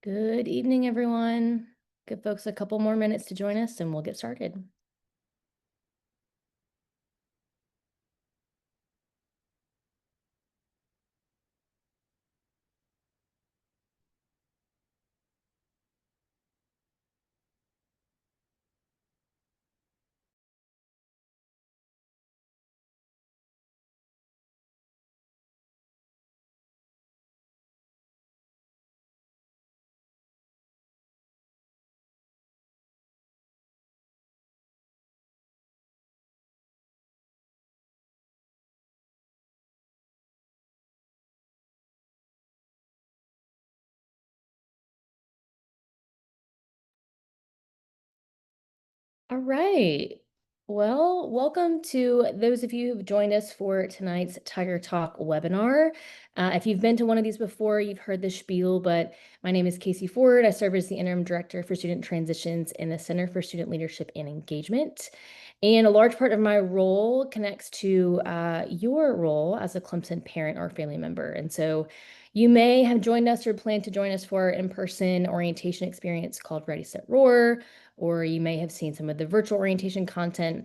Good evening, everyone. Give folks a couple more minutes to join us and we'll get started. All right. Well, welcome to those of you who've joined us for tonight's Tiger Talk webinar. If you've been to one of these before, you've heard the spiel, but my name is Casey Ford. I serve as the Interim Director for Student Transitions in the Center for Student Leadership and Engagement. And a large part of my role connects to your role as a Clemson parent or family member. And so you may have joined us or plan to join us for our in-person orientation experience called Ready, Set, Roar, or you may have seen some of the virtual orientation content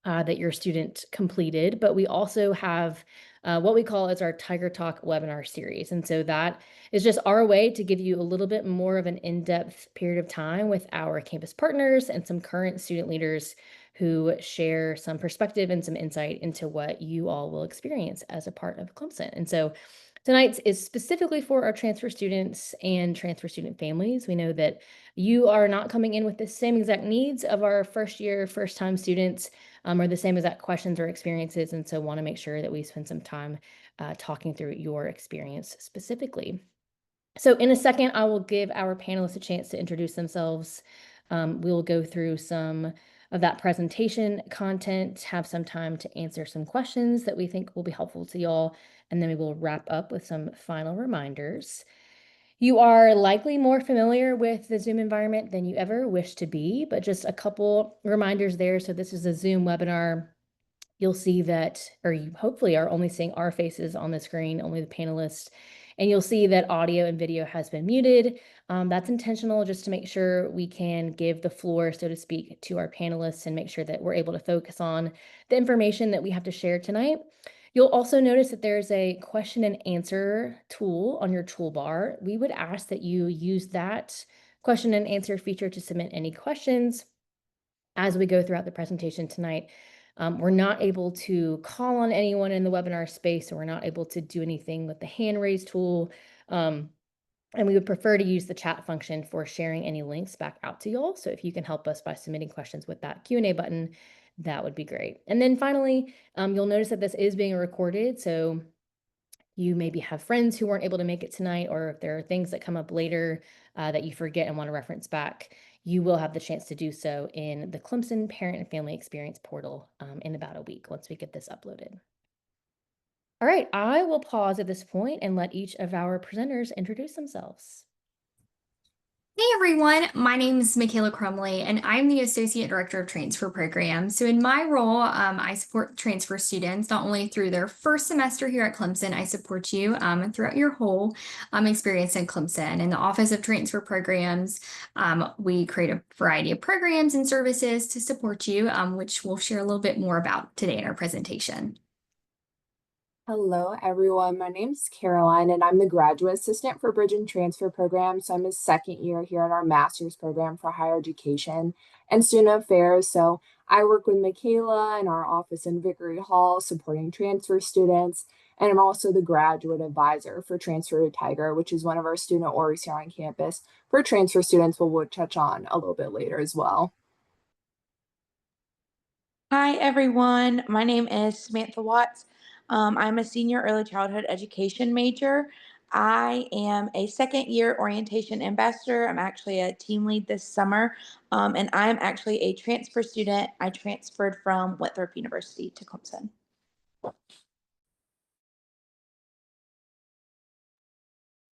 that your student completed, but we also have what we call as our Tiger Talk webinar series. And so that is just our way to give you a little bit more of an in-depth period of time with our campus partners and some current student leaders who share some perspective and some insight into what you all will experience as a part of Clemson. And so tonight's is specifically for our transfer students and transfer student families. We know that you are not coming in with the same exact needs of our first year, first time students, or the same exact questions or experiences. And so want to make sure that we spend some time talking through your experience specifically. So in a second, I will give our panelists a chance to introduce themselves. We'll go through some of that presentation content, have some time to answer some questions that we think will be helpful to y'all, and then we will wrap up with some final reminders. You are likely more familiar with the Zoom environment than you ever wish to be, but just a couple reminders there. So this is a Zoom webinar. You'll see that, or you hopefully are only seeing our faces on the screen, only the panelists, and you'll see that audio and video has been muted. That's intentional just to make sure we can give the floor, so to speak, to our panelists and make sure that we're able to focus on the information that we have to share tonight. You'll also notice that there's a question and answer tool on your toolbar. We would ask that you use that question and answer feature to submit any questions as we go throughout the presentation tonight. We're not able to call on anyone in the webinar space, so we're not able to do anything with the hand raise tool. And we would prefer to use the chat function for sharing any links back out to y'all. So if you can help us by submitting questions with that Q&A button, that would be great. And then finally, you'll notice that this is being recorded. So you maybe have friends who weren't able to make it tonight, or if there are things that come up later that you forget and want to reference back, you will have the chance to do so in the Clemson Parent and Family Experience portal in about a week once we get this uploaded. All right, I will pause at this point and let each of our presenters introduce themselves. Hey everyone, my name is Michaela Crumley and I'm the Associate Director of Transfer Programs. So in my role, I support transfer students not only through their first semester here at Clemson, I support you throughout your whole experience in Clemson. In the Office of Transfer Programs, we create a variety of programs and services to support you, which we'll share a little bit more about today in our presentation. Hello, everyone. My name's Caroline, and I'm the graduate assistant for Bridge and Transfer Program. So I'm a second year here in our master's program for higher education and student affairs. So I work with Michaela in our office in Vickery Hall, supporting transfer students. And I'm also the graduate advisor for Transfer to Tiger, which is one of our student orgs here on campus for transfer students, we'll touch on a little bit later as well. Hi, everyone. My name is Samantha Watts. I'm a senior early childhood education major. I am a second year orientation ambassador. I'm actually a team lead this summer, and I'm actually a transfer student. I transferred from Winthrop University to Clemson.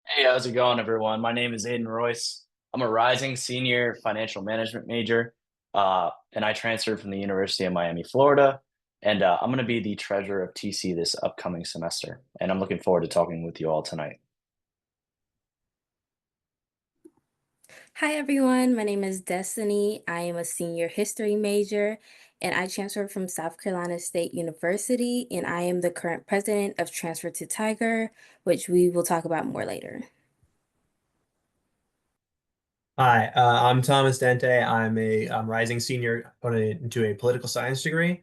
Hey, how's it going, everyone? My name is Aiden Royce. I'm a rising senior financial management major, and I transferred from the University of Miami, Florida. And I'm going to be the treasurer of TC this upcoming semester. And I'm looking forward to talking with you all tonight. Hi everyone, my name is Destiny. I am a senior history major and I transferred from South Carolina State University and I am the current president of Transfer to Tiger, which we will talk about more later. Hi, I'm Thomas Dente. I'm rising senior into a political science degree.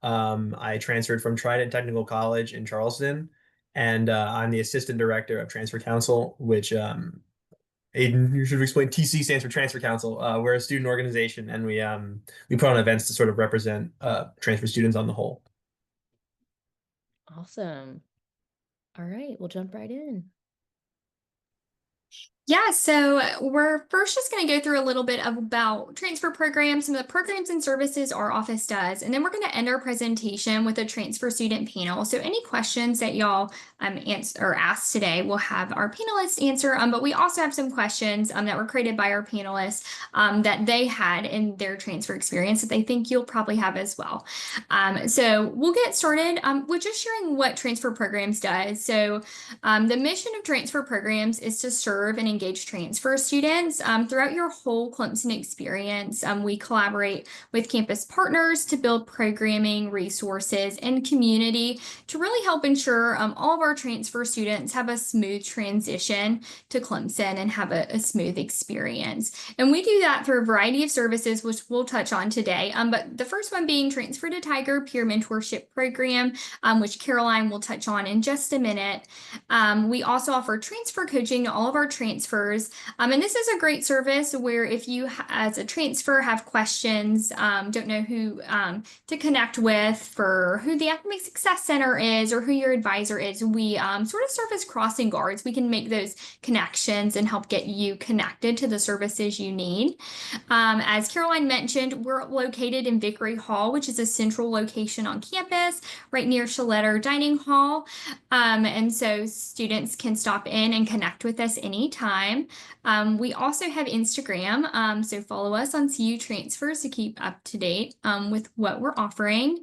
I transferred from Trident Technical College in Charleston, and I'm the assistant director of Transfer Council, which Aiden, you should explain. TC stands for Transfer Council. We're a student organization, and we put on events to sort of represent transfer students on the whole. Awesome. All right, we'll jump right in. Yeah, so we're first just going to go through a little bit about transfer programs, some of the programs and services our office does, and then we're going to end our presentation with a transfer student panel. So any questions that y'all answer or ask today, we'll have our panelists answer, but we also have some questions that were created by our panelists that they had in their transfer experience that they think you'll probably have as well. So we'll get started with just sharing what transfer programs does. So the mission of transfer programs is to serve and engage transfer students. Throughout your whole Clemson experience, we collaborate with campus partners to build programming, resources, and community to really help ensure all of our transfer students have a smooth transition to Clemson and have a smooth experience. And we do that through a variety of services, which we'll touch on today. But the first one being Transfer to Tiger Peer Mentorship Program, which Caroline will touch on in just a minute. We also offer transfer coaching to all of our transfers. And this is a great service where if you, as a transfer, have questions, don't know who to connect with for who the Academic Success Center is or who your advisor is, we sort of serve as crossing guards. We can make those connections and help get you connected to the services you need. As Caroline mentioned, we're located in Vickery Hall, which is a central location on campus, right near Shaletter Dining Hall. And so students can stop in and connect with us anytime. We also have Instagram, so follow us on CU Transfers to keep up to date with what we're offering.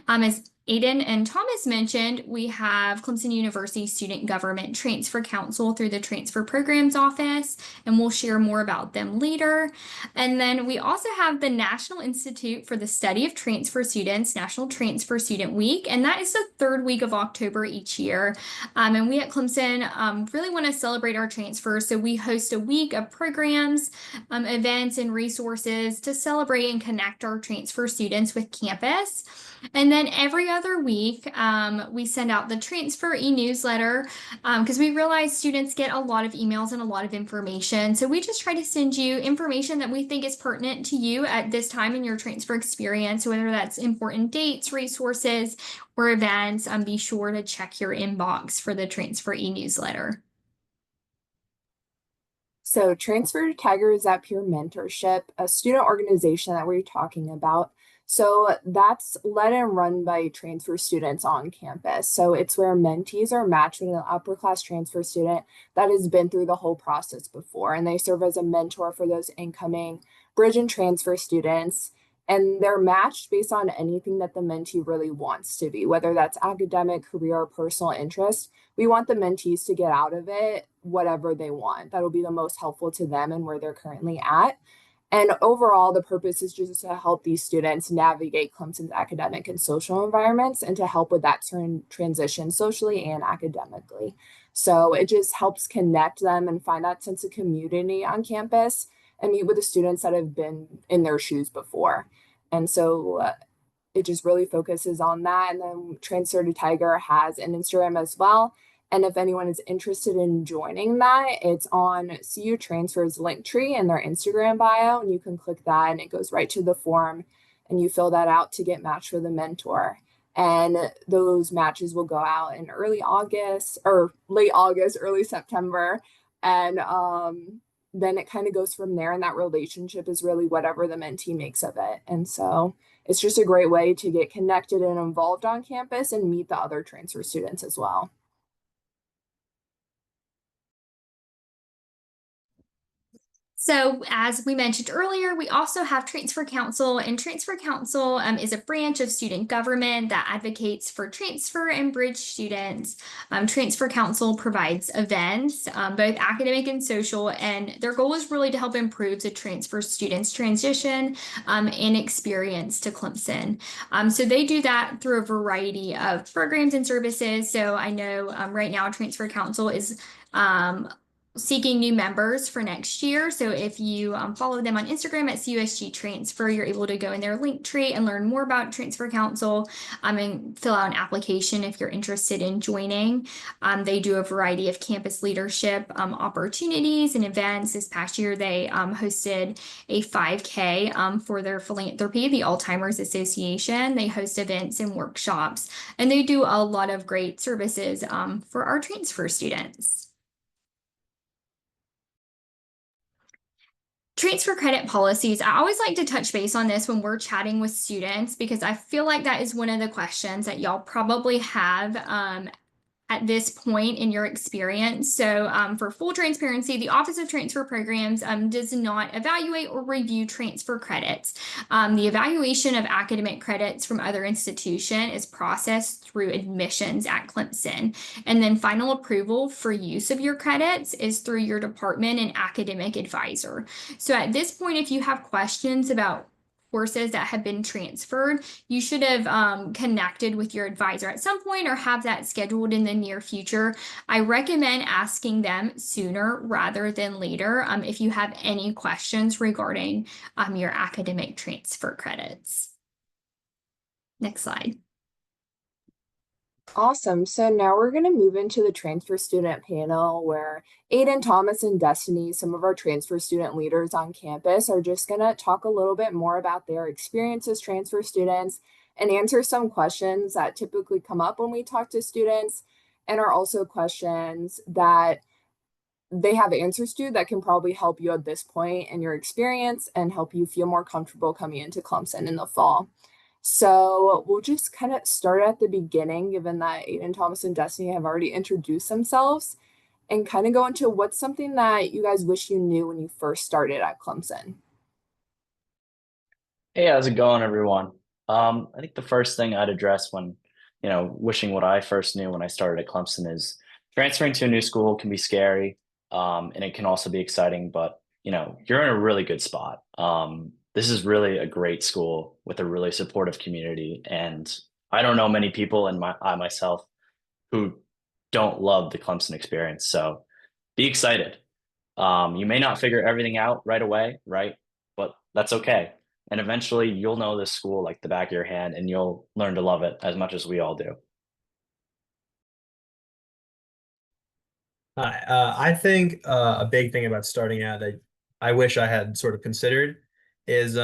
As Aiden and Thomas mentioned, we have Clemson University Student Government Transfer Council through the Transfer Programs Office, and we'll share more about them later. And then we also have the National Institute for the Study of Transfer Students, National Transfer Student Week, and that is the third week of October each year. And we at Clemson really want to celebrate our transfers, so we host a week of programs, events, and resources to celebrate and connect our transfer students with campus. And then every other week, we send out the transfer e-newsletter because we realize students get a lot of emails and a lot of information. So we just try to send you information that we think is pertinent to you at this time in your transfer experience, whether that's important dates, resources, or events. Be sure to check your inbox for the transfer e-newsletter. So Transfer to Tiger is that peer mentorship, a student organization that we're talking about. So that's led and run by transfer students on campus. So it's where mentees are matched with an upper class transfer student that has been through the whole process before. And they serve as a mentor for those incoming bridge and transfer students. And they're matched based on anything that the mentee really wants to be, whether that's academic, career, or personal interest. We want the mentees to get out of it whatever they want. That'll be the most helpful to them and where they're currently at. And overall, the purpose is just to help these students navigate Clemson's academic and social environments and to help with that transition socially and academically. So it just helps connect them and find that sense of community on campus and meet with the students that have been in their shoes before. And so it just really focuses on that. And then Transfer to Tiger has an Instagram as well. And if anyone is interested in joining that, it's on CU Transfer's link tree in their Instagram bio. And you can click that and it goes right to the form and you fill that out to get matched with a mentor. And those matches will go out in early August or late August, early September. And then it kind of goes from there. And that relationship is really whatever the mentee makes of it. And so it's just a great way to get connected and involved on campus and meet the other transfer students as well. So, as we mentioned earlier, we also have Transfer Council, and Transfer Council is a branch of student government that advocates for transfer and bridge students. Transfer Council provides events, both academic and social, and their goal is really to help improve the transfer students' transition and experience to Clemson. So, they do that through a variety of programs and services. So, I know right now Transfer Council is seeking new members for next year. So if you follow them on Instagram at CUSG Transfer, you're able to go in their link tree and learn more about Transfer Council and fill out an application if you're interested in joining. They do a variety of campus leadership opportunities and events. This past year, they hosted a 5K for their philanthropy, the Alzheimer's Association. They host events and workshops, and they do a lot of great services for our transfer students. Transfer credit policies. I always like to touch base on this when we're chatting with students because I feel like that is one of the questions that y'all probably have at this point in your experience. So for full transparency, the Office of Transfer Programs does not evaluate or review transfer credits. The evaluation of academic credits from other institution is processed through admissions at Clemson. And then final approval for use of your credits is through your department and academic advisor. So at this point, if you have questions about courses that have been transferred, you should have connected with your advisor at some point or have that scheduled in the near future. I recommend asking them sooner rather than later if you have any questions regarding your academic transfer credits. Next slide. Awesome. So now we're going to move into the transfer student panel where Aiden, Thomas, and Destiny, some of our transfer student leaders on campus, are just going to talk a little bit more about their experience as transfer students and answer some questions that typically come up when we talk to students and are also questions that they have answers to that can probably help you at this point in your experience and help you feel more comfortable coming into Clemson in the fall. So we'll just kind of start at the beginning, given that Aiden, Thomas, and Destiny have already introduced themselves, and kind of go into what's something that you guys wish you knew when you first started at Clemson. Hey, how's it going, everyone? I think the first thing I'd address when, wishing what I first knew when I started at Clemson is transferring to a new school can be scary, and it can also be exciting, but you're in a really good spot. This is really a great school with a really supportive community, and I don't know many people, and I myself, who don't love the Clemson experience. So be excited. You may not figure everything out right away, right? But that's okay. And eventually you'll know this school like the back of your hand and you'll learn to love it as much as we all do. Hi. I think a big thing about starting out that I wish I had sort of considered is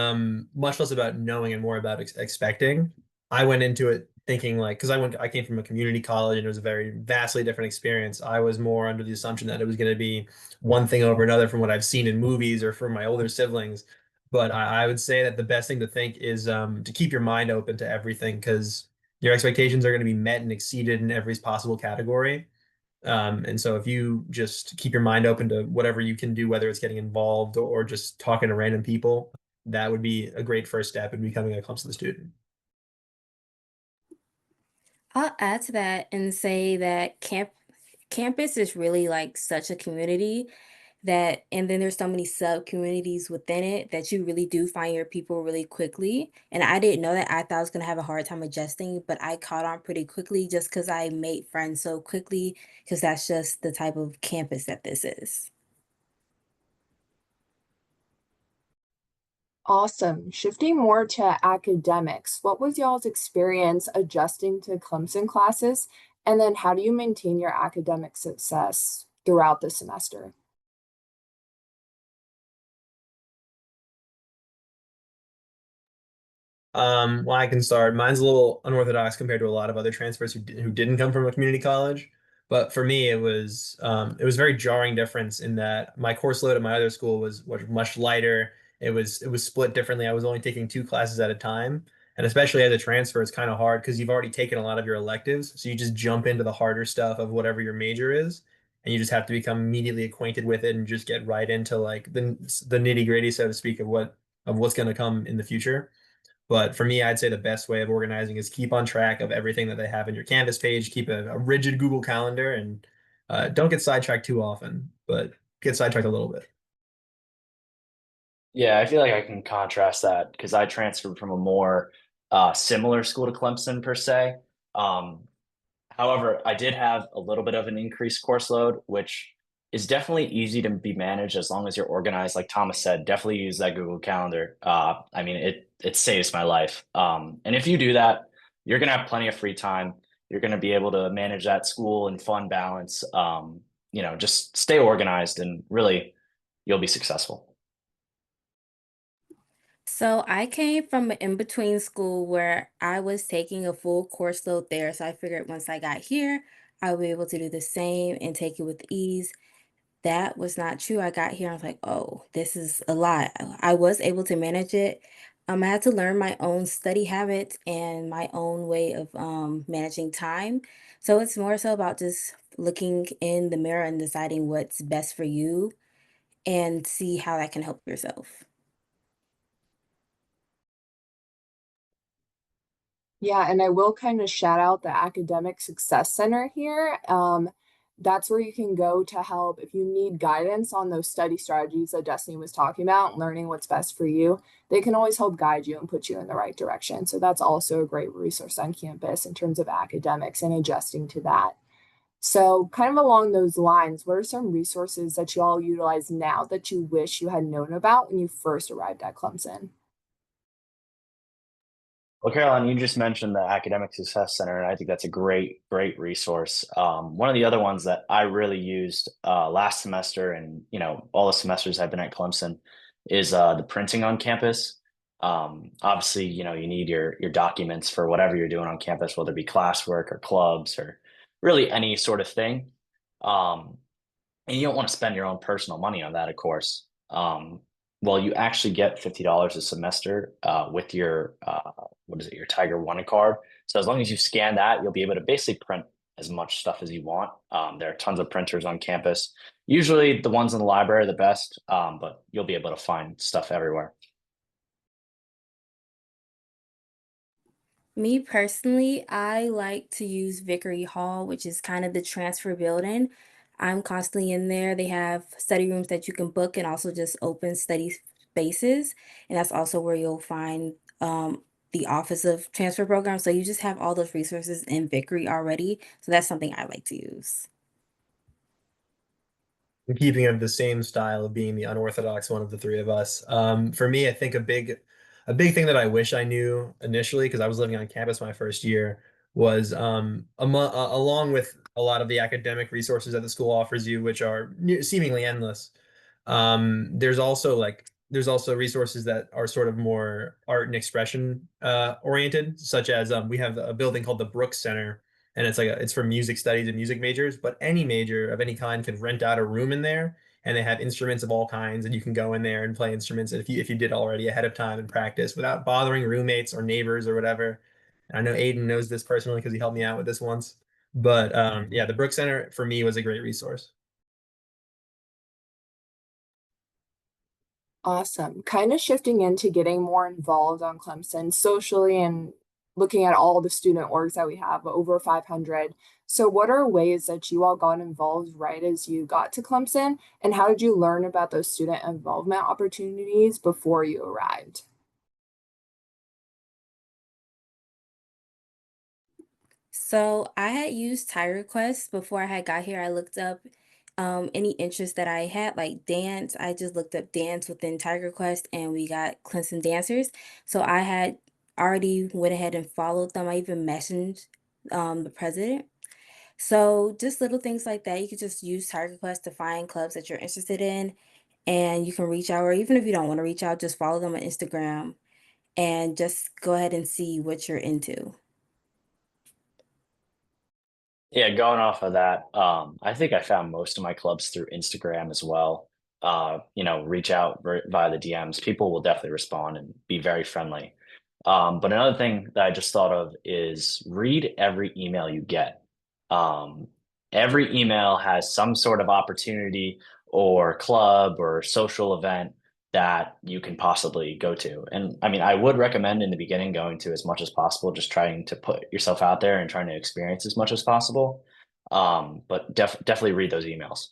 much less about knowing and more about expecting. I went into it thinking like, because I came from a community college and it was a very vastly different experience. I was more under the assumption that it was going to be one thing over another from what I've seen in movies or from my older siblings. But I would say that the best thing to think is to keep your mind open to everything because your expectations are going to be met and exceeded in every possible category. And so if you just keep your mind open to whatever you can do, whether it's getting involved or just talking to random people, that would be a great first step in becoming a Clemson student. I'll add to that and say that campus is really like such a community that, and then there's so many sub communities within it that you really do find your people really quickly. And I didn't know that. I thought I was gonna have a hard time adjusting, but I caught on pretty quickly just because I made friends so quickly, because that's just the type of campus that this is. Awesome. Shifting more to academics, what was y'all's experience adjusting to Clemson classes? And then how do you maintain your academic success throughout the semester? Well, I can start. Mine's a little unorthodox compared to a lot of other transfers who didn't come from a community college. But for me, it was a very jarring difference in that my course load at my other school was much lighter. It was split differently. I was only taking two classes at a time. And especially as a transfer, it's kind of hard because you've already taken a lot of your electives. So you just jump into the harder stuff of whatever your major is. and you just have to become immediately acquainted with it and just get right into like the nitty gritty, so to speak, of what's going to come in the future. But for me, I'd say the best way of organizing is keep on track of everything that they have in your Canvas page, keep a rigid Google Calendar, and don't get sidetracked too often, but get sidetracked a little bit. Yeah, I feel like I can contrast that because I transferred from a more similar school to Clemson per se. Um, However, I did have a little bit of an increased course load, which is definitely easy to be managed as long as you're organized. Like Thomas said, definitely use that Google Calendar. I mean, it saves my life. And if you do that, you're gonna have plenty of free time. You're gonna be able to manage that school and fun balance. Just stay organized and really you'll be successful. So I came from an in-between school where I was taking a full course load there. So I figured once I got here, I would be able to do the same and take it with ease. That was not true. I got here, I was like, oh, this is a lot. I was able to manage it. I had to learn my own study habits and my own way of managing time. So it's more so about just looking in the mirror and deciding what's best for you and see how that can help yourself. Yeah, and I will kind of shout out the Academic Success Center here. That's where you can go to help if you need guidance on those study strategies that Destiny was talking about, learning what's best for you. They can always help guide you and put you in the right direction. So that's also a great resource on campus in terms of academics and adjusting to that. So, kind of along those lines, what are some resources that you all utilize now that you wish you had known about when you first arrived at Clemson? Well, Caroline, you just mentioned the Academic Success Center, and I think that's a great resource. One of the other ones that I really used last semester, and all the semesters I've been at Clemson, is the printing on campus. Obviously, you need your documents for whatever you're doing on campus, whether it be classwork or clubs or really any sort of thing. Um, and you don't want to spend your own personal money on that, of course. Well, you actually get $50 a semester with your what is it, your Tiger One card. So as long as you scan that, you'll be able to basically print as much stuff as you want. There are tons of printers on campus. Usually, the ones in the library are the best, but you'll be able to find stuff everywhere. Me personally, I like to use Vickery Hall, which is kind of the transfer building. I'm constantly in there. They have study rooms that you can book and also just open study spaces. And that's also where you'll find the Office of Transfer Programs. So you just have all those resources in Vickery already. So that's something I like to use. In keeping of the same style of being the unorthodox one of the three of us. For me, I think a big thing that I wish I knew initially, because I was living on campus my first year, was along with a lot of the academic resources that the school offers you, which are seemingly endless. There's also resources that are sort of more art and expression oriented, such as we have a building called the Brooks Center, and it's for music studies and music majors, but any major of any kind can rent out a room in there, and they have instruments of all kinds, and you can go in there and play instruments if you did already ahead of time and practice without bothering roommates or neighbors or whatever. And I know Aiden knows this personally because he helped me out with this once. But yeah, the Brooks Center for me was a great resource. Awesome. Kind of shifting into getting more involved on Clemson socially and looking at all the student orgs that we have, over 500. So, what are ways that you all got involved right as you got to Clemson? And how did you learn about those student involvement opportunities before you arrived? So I had used TireQuest before I had got here. I looked up any interest that I had, like dance. I just looked up dance within TigerQuest, and we got Clemson dancers. So I had already went ahead and followed them. I even messaged the president. So just little things like that. You could just use TigerQuest to find clubs that you're interested in, and you can reach out, or even if you don't want to reach out, just follow them on Instagram and just go ahead and see what you're into. Yeah, going off of that, I think I found most of my clubs through Instagram as well. Reach out via the DMs. People will definitely respond and be very friendly. But another thing that I just thought of is read every email you get. Um, every email has some sort of opportunity or club or social event that you can possibly go to. And I mean, I would recommend in the beginning going to as much as possible, just trying to put yourself out there and trying to experience as much as possible. But definitely read those emails.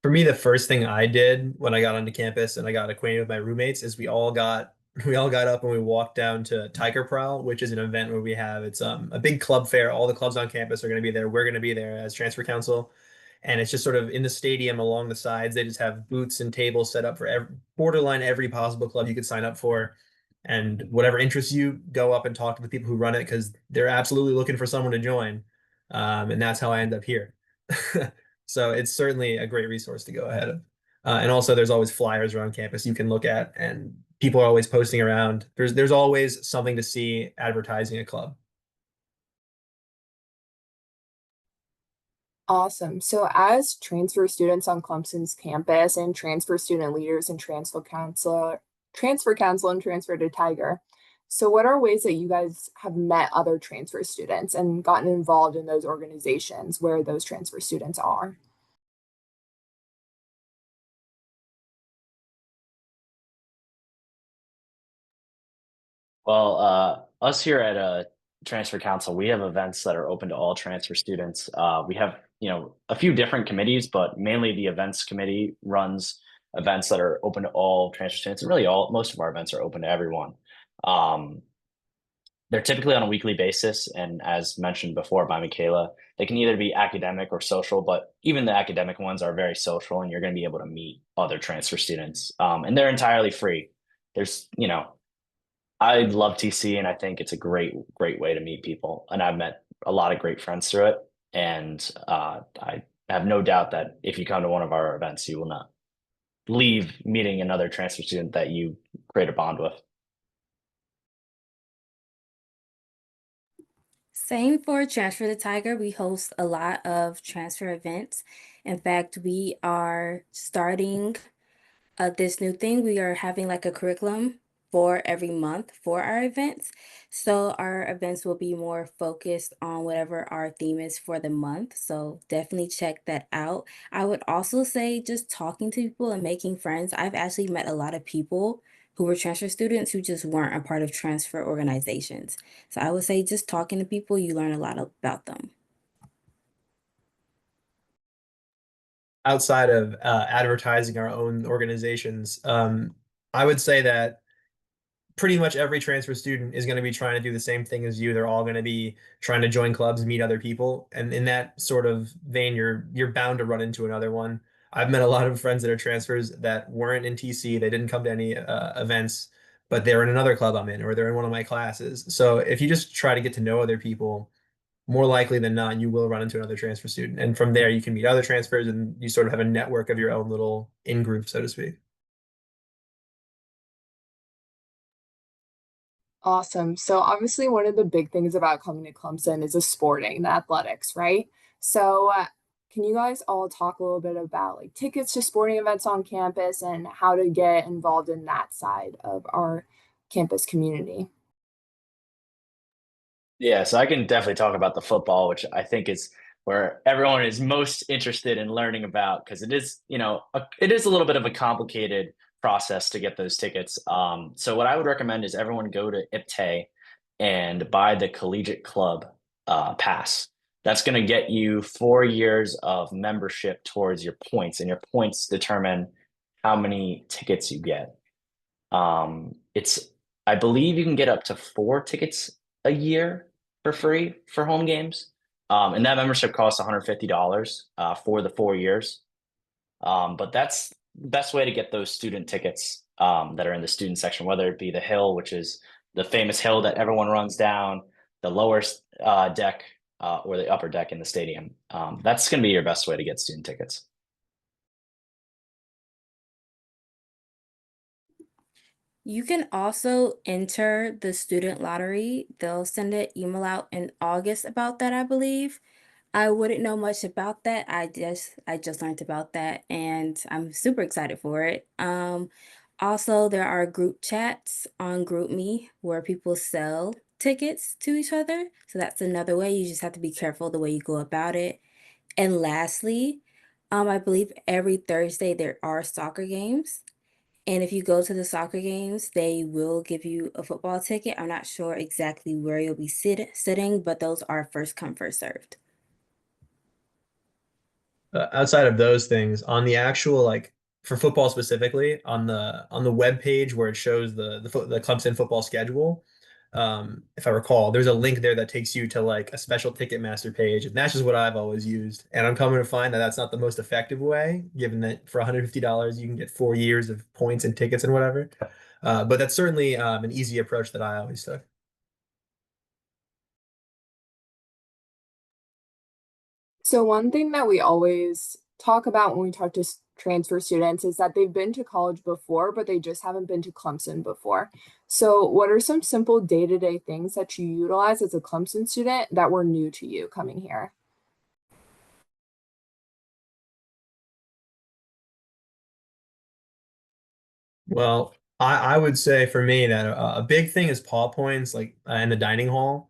For me, the first thing I did when I got onto campus and I got acquainted with my roommates is we all got up and we walked down to Tiger Prowl, which is an event where we have it's a big club fair. All the clubs on campus are going to be there. We're going to be there as transfer council, and it's just sort of in the stadium along the sides. They just have booths and tables set up for borderline every possible club you could sign up for, and whatever interests you, go up and talk to the people who run it because they're absolutely looking for someone to join, and that's how I end up here. So it's certainly a great resource to go ahead of. And also, there's always flyers around campus you can look at, and people are always posting around. There's always something to see advertising a club. Awesome. So as transfer students on Clemson's campus and transfer student leaders and transfer council and transfer to Tiger. So what are ways that you guys have met other transfer students and gotten involved in those organizations where those transfer students are? Well, us here at Transfer Council, we have events that are open to all transfer students. We have, a few different committees, but mainly the events committee runs events that are open to all transfer students, and really most of our events are open to everyone. Um, they're typically on a weekly basis, and as mentioned before by Michaela, they can either be academic or social, but even the academic ones are very social, and you're going to be able to meet other transfer students, and they're entirely free. There's, I love TC, and I think it's a great way to meet people. And I've met a lot of great friends through it. And I have no doubt that if you come to one of our events, you will not leave meeting another transfer student that you create a bond with. Same for Transfer to Tiger. We host a lot of transfer events. In fact, we are starting this new thing. We are having like a curriculum for every month for our events. So our events will be more focused on whatever our theme is for the month. So definitely check that out. I would also say just talking to people and making friends. I've actually met a lot of people who were transfer students who just weren't a part of transfer organizations. So I would say just talking to people, you learn a lot about them. Outside of advertising our own organizations, I would say that pretty much every transfer student is going to be trying to do the same thing as you. They're all going to be trying to join clubs, meet other people, and in that sort of vein, you're bound to run into another one. I've met a lot of friends that are transfers that weren't in TC. They didn't come to any events, but they're in another club I'm in, or they're in one of my classes. So if you just try to get to know other people, more likely than not, you will run into another transfer student. And from there, you can meet other transfers and you sort of have a network of your own little in group, so to speak. Awesome. So obviously one of the big things about coming to Clemson is the sporting, the athletics, right? So can you guys all talk a little bit about like tickets to sporting events on campus and how to get involved in that side of our campus community? Yeah, so I can definitely talk about the football, which I think is where everyone is most interested in learning about because it is, it is a little bit of a complicated process to get those tickets. So what I would recommend is everyone go to IPTAY and buy the collegiate club pass. That's going to get you 4 years of membership towards your points, and your points determine how many tickets you get. It's I believe you can get up to 4 tickets a year for free for home games. And that membership costs $150 for the 4 years. But that's the best way to get those student tickets that are in the student section, whether it be the hill, which is the famous hill that everyone runs down, the lower deck, or the upper deck in the stadium. That's going to be your best way to get student tickets. You can also enter the student lottery. They'll send an email out in August about that, I believe. I wouldn't know much about that. I just learned about that and I'm super excited for it. Also there are group chats on GroupMe where people sell tickets to each other. So that's another way. You just have to be careful the way you go about it. And lastly, I believe every Thursday there are soccer games. And if you go to the soccer games, they will give you a football ticket. I'm not sure exactly where you'll be sitting, but those are first come, first served. Outside of those things, on the actual like for football specifically, on the web page where it shows the Clemson football schedule, if I recall, there's a link there that takes you to like a special Ticketmaster page, and that's just what I've always used. And I'm coming to find that that's not the most effective way, given that for $150 you can get 4 years of points and tickets and whatever. But that's certainly an easy approach that I always took. So one thing that we always talk about when we talk to transfer students is that they've been to college before, but they just haven't been to Clemson before. So what are some simple day-to-day things that you utilize as a Clemson student that were new to you coming here? Well, I would say for me that a big thing is paw points, like in the dining hall.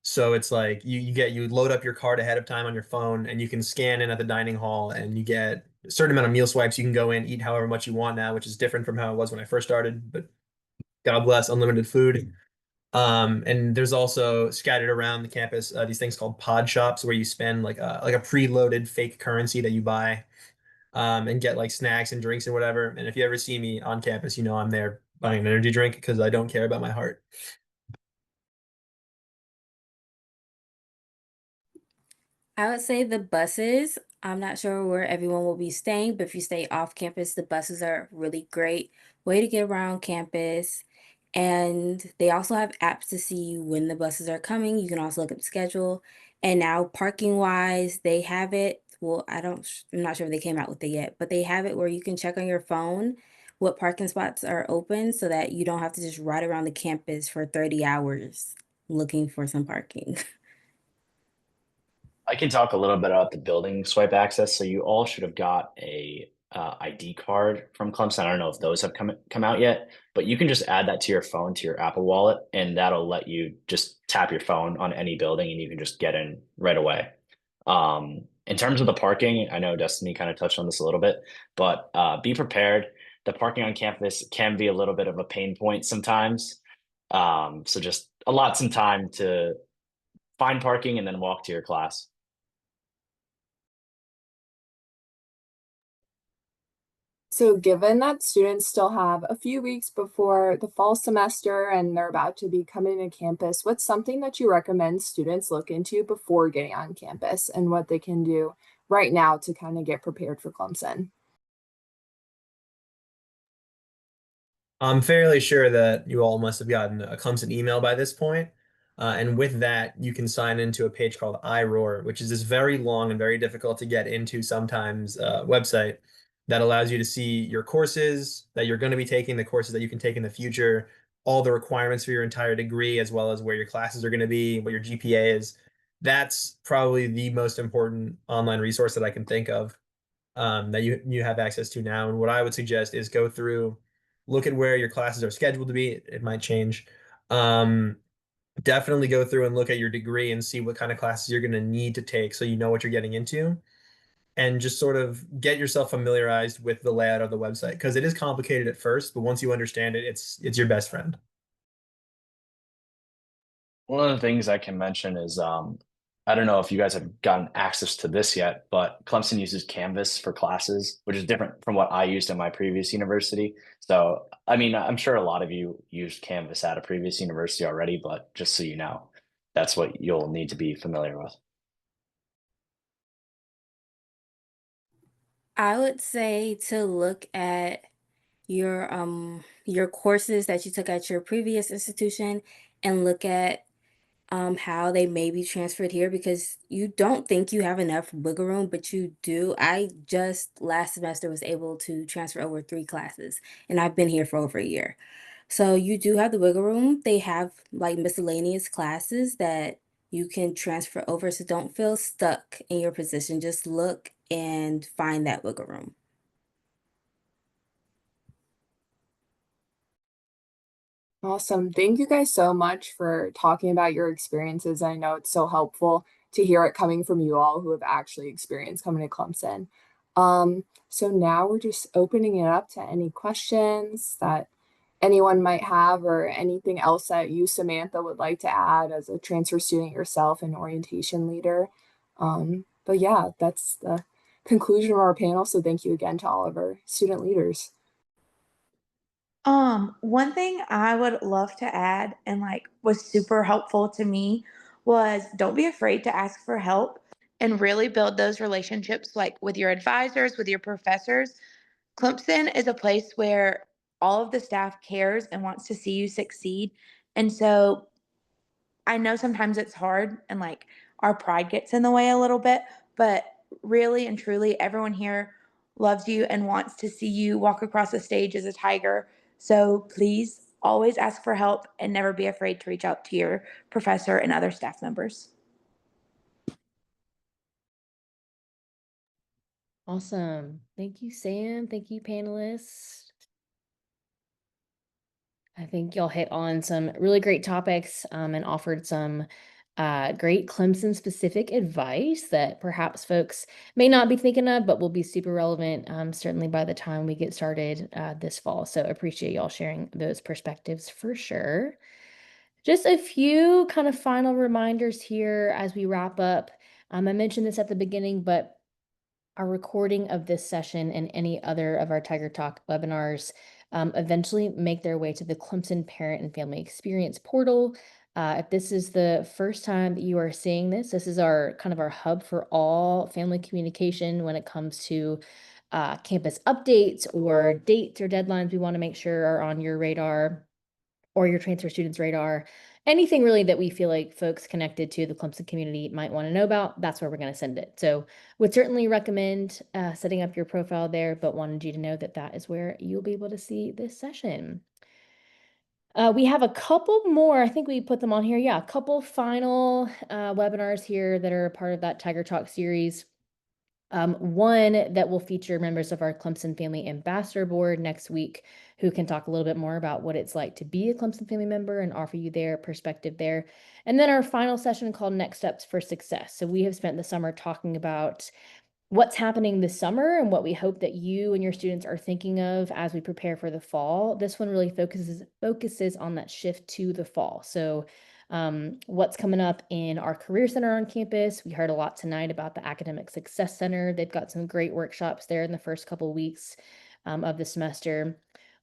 So it's like you load up your card ahead of time on your phone and you can scan in at the dining hall and you get a certain amount of meal swipes. You can go in, eat however much you want now, which is different from how it was when I first started, but God bless unlimited food. And there's also scattered around the campus these things called pod shops where you spend like a preloaded fake currency that you buy and get like snacks and drinks and whatever. And if you ever see me on campus, you know I'm there buying an energy drink because I don't care about my heart. I would say the buses. I'm not sure where everyone will be staying, but if you stay off campus, the buses are a really great way to get around campus. And they also have apps to see when the buses are coming. You can also look at the schedule. And now parking wise, they have it. Well, I'm not sure if they came out with it yet, but they have it where you can check on your phone what parking spots are open so that you don't have to just ride around the campus for 30 hours looking for some parking. I can talk a little bit about the building swipe access. So you all should have got a ID card from Clemson. I don't know if those have come out yet, but you can just add that to your phone to your Apple Wallet, and that'll let you just tap your phone on any building, and you can just get in right away. In terms of the parking, I know Destiny kind of touched on this a little bit, but be prepared. The parking on campus can be a little bit of a pain point sometimes. So just allot some time to find parking and then walk to your class. So given that students still have a few weeks before the fall semester and they're about to be coming to campus, what's something that you recommend students look into before getting on campus and what they can do right now to kind of get prepared for Clemson? I'm fairly sure that you all must have gotten a Clemson email by this point. And with that, you can sign into a page called iRoar, which is this very long and very difficult to get into sometimes website that allows you to see your courses that you're going to be taking, the courses that you can take in the future, all the requirements for your entire degree, as well as where your classes are going to be, what your GPA is. That's probably the most important online resource that I can think of that you have access to now. And what I would suggest is go through, look at where your classes are scheduled to be. It might change. Um, Definitely go through and look at your degree and see what kind of classes you're going to need to take so you know what you're getting into. And just sort of get yourself familiarized with the layout of the website because it is complicated at first, but once you understand it, it's your best friend. One of the things I can mention is I don't know if you guys have gotten access to this yet, but Clemson uses Canvas for classes, which is different from what I used at my previous university. So, I mean, I'm sure a lot of you used Canvas at a previous university already, but just so you know, that's what you'll need to be familiar with. I would say to look at your courses that you took at your previous institution and look at how they may be transferred here because you don't think you have enough wiggle room, but you do. I just last semester was able to transfer over 3 classes, and I've been here for over a year. So you do have the wiggle room. They have like miscellaneous classes that you can transfer over, so don't feel stuck in your position. Just look and find that wiggle room. Awesome. Thank you guys so much for talking about your experiences. I know it's so helpful to hear it coming from you all who have actually experienced coming to Clemson. So now we're just opening it up to any questions that anyone might have or anything else that you, Samantha, would like to add as a transfer student yourself and orientation leader. But yeah, that's the conclusion of our panel. So thank you again to all of our student leaders. One thing I would love to add and like was super helpful to me was don't be afraid to ask for help and really build those relationships like with your advisors, with your professors. Clemson is a place where all of the staff cares and wants to see you succeed. And so I know sometimes it's hard and like our pride gets in the way a little bit, but really and truly, everyone here loves you and wants to see you walk across the stage as a Tiger. So please always ask for help and never be afraid to reach out to your professor and other staff members. Awesome. Thank you, Sam. Thank you, panelists. I think y'all hit on some really great topics and offered some great Clemson specific advice that perhaps folks may not be thinking of, but will be super relevant certainly by the time we get started this fall. So appreciate y'all sharing those perspectives for sure. Just a few kind of final reminders here as we wrap up. I mentioned this at the beginning, but our recording of this session and any other of our Tiger Talk webinars eventually make their way to the Clemson Parent and Family Experience portal. If this is the first time that you are seeing this, this is our kind of our hub for all family communication when it comes to campus updates or dates or deadlines we want to make sure are on your radar or your transfer students' radar. Anything really that we feel like folks connected to the Clemson community might want to know about, that's where we're going to send it. So would certainly recommend setting up your profile there, but wanted you to know that that is where you'll be able to see this session. We have a couple more, I think we put them on here. Yeah, a couple final webinars here that are part of that Tiger Talk series. One that will feature members of our Clemson Family Ambassador Board next week, who can talk a little bit more about what it's like to be a Clemson family member and offer you their perspective there. And then our final session called Next Steps for Success. So we have spent the summer talking about what's happening this summer and what we hope that you and your students are thinking of as we prepare for the fall. This one really focuses on that shift to the fall. So what's coming up in our Career Center on campus. We heard a lot tonight about the Academic Success Center. They've got some great workshops there in the first couple weeks of the semester.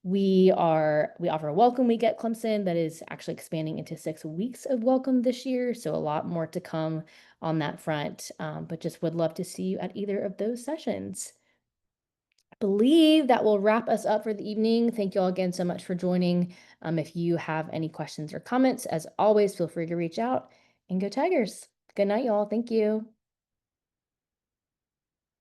We offer a welcome week at Clemson that is actually expanding into 6 weeks of welcome this year. So a lot more to come on that front, but just would love to see you at either of those sessions. I believe that will wrap us up for the evening. Thank you all again so much for joining. If you have any questions or comments, as always, feel free to reach out and go Tigers. Good night, y'all. Thank you.